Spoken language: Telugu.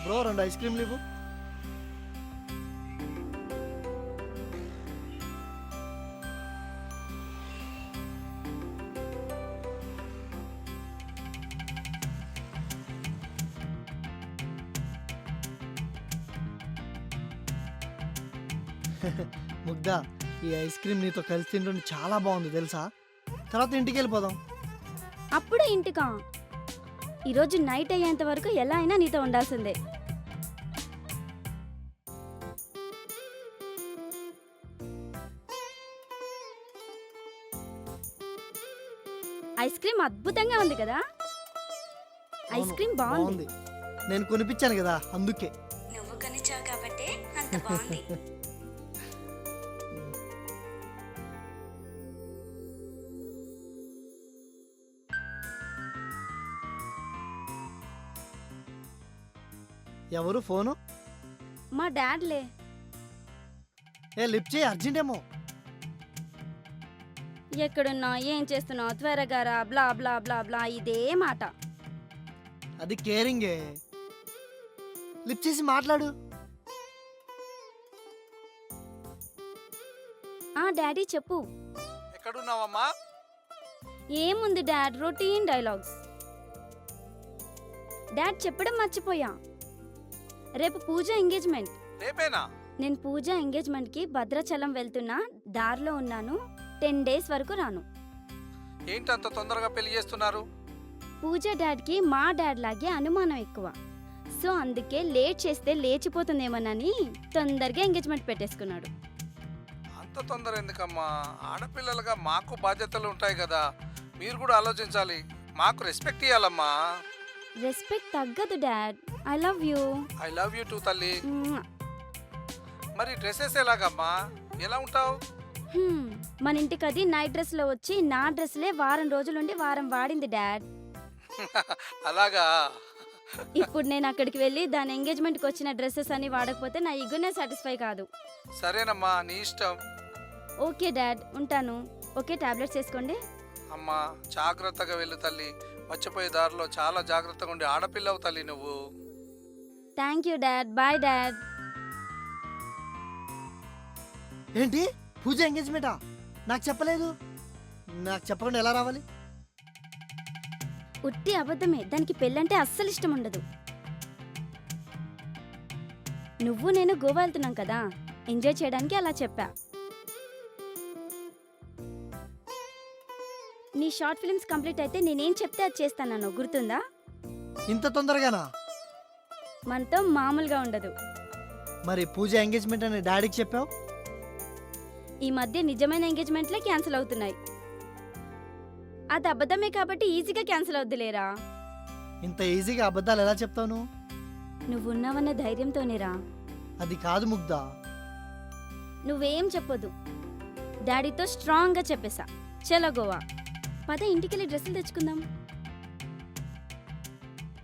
బ్రో 2 ఐస్ క్రీమ్లు ఇవ్వు. ముగ్ధా, ఈ ఐస్ క్రీమ్ నీతో కలిసి తింటుంటే చాలా బాగుంది తెలుసా. తర్వాత ఇంటికి వెళ్ళిపోదాం. అప్పుడే ఇంటికా? ఈరోజు నైట్ అయ్యేంత వరకు ఎలా అయినా నీతో ఉండాల్సిందే. ఐస్ క్రీమ్ అద్భుతంగా ఉంది కదా. ఐస్ క్రీమ్ బాగుంది. నేను కొనిపించాను కదా అందుకే. నువ్వు కొనిచ్చావు కాబట్టి అంత బాగుంది. ఎవరు ఫోను? మా డాడ్లే. లిఫ్ట్ చేయి, అర్జెంట్ ఏమో. ఎక్కడున్నా, ఏం చేస్తున్నావు, త్వరగా రా, బ్లా బ్లా బ్లా బ్లా, ఇదే మాట. అది కేరింగే. లిఫ్ట్ చేసి మాట్లాడు. డాడీ చెప్పు. ఎక్కడున్నావమ్మా? ఏముంది డాడ్, రొటీన్ డైలాగ్స్. డాడ్ చెప్పడం మర్చిపోయా, రేపు పూజ ఎంగేజ్మెంట్. రేపేనా? నేను పూజ ఎంగేజ్మెంట్ కి భద్రాచలం వెళ్తున్నా, దారిలో ఉన్నాను. 10 days వరకు రాను. ఏంటంత తొందరగా పెళ్లి చేస్తున్నారు? పూజ డాడ్ కి మా డాడ్ లాగే అనుమానం ఎక్కువ. సో అందుకే లేట్ చేస్తే లేచిపోతుందేమోనని తొందరగా ఎంగేజ్మెంట్ పెట్టేసుకున్నాడు. అంత తొందర ఎందుకమ్మా? ఆడపిల్లలుగా మాకు బాధ్యతలు ఉంటాయి కదా, మీరు కూడా ఆలోచించాలి. మాకు రెస్పెక్ట్ ఇవ్వాలమ్మా. రెస్పెక్ట్ తగ్గదు dad. I love you. I love you two తల్లి. మరి డ్రెస్సెస్ ఎలాగమ్మా? ఎలా ఉంటావు? మన ఇంటికి అది నైట్ డ్రెస్ లో వచ్చి నా డ్రెస్లే వారం రోజులుండి వారం వాడింది డాడ్. అలాగా? ఇప్పుడు నేను అక్కడికి వెళ్ళి దాని ఎంగేజ్మెంట్ కి వచ్చిన డ్రెస్సెస్ అని వాడకపోతే నా ఈగోనే సాటిస్ఫై కాదు. సరేనమ్మా, నీ ఇష్టం. ఓకే డాడ్, ఉంటాను. ఓకే, టాబ్లెట్స్ వేసుకోండి. అమ్మా జాగ్రత్తగా వెళ్ళు తల్లి. మర్చిపోయే దారిలో చాలా జాగ్రత్తగా ఉండి ఆడపిల్లవు తల్లి నువ్వు. Thank you dad. Bye dad. ఏంటి పూజ ఎంగేజ్మెంటా? నాకు చెప్పలేదు. నాకు చెప్పకుండా ఎలా రావాలి? ఉట్టి అబద్ధమే. దానికి పెళ్ళంటే అస్సలు ఇష్టం ఉండదు. నువ్వు నేను గోవా వెళ్తున్నాం కదా, ఎంజాయ్ చేయడానికి అలా చెప్పా. నీ షార్ట్ ఫిల్మ్స్ కంప్లీట్ అయితే నేనేం చెప్తే అది చేస్తాను, గుర్తుందా? ఇంత తొందరగానా? మనతో మామూలుగా ఉండదు. మరి పూజ ఎంగేజ్మెంట్ అని డాడీకి చెప్పావు? ఈ మధ్య నిజమైన ఎంగేజ్మెంట్లే క్యాన్సిల్ అవుతున్నాయి. అది అబద్ధమే కాబట్టి ఈజీగా క్యాన్సిల్ అవుద్దులేరా. ఇంత ఈజీగా అబద్ధాలు ఎలా చెప్తాను? నువ్వున్నావన్న ధైర్యంతోనేరా. అది కాదు ముగ్ధా. నువ్వేం చెప్పొద్దు. డాడీతో స్ట్రాంగ్గా చెప్పేశా. చలో గోవా. పద, ఇంటికెళ్ళి డ్రెస్సులు తెచ్చుకుందాం.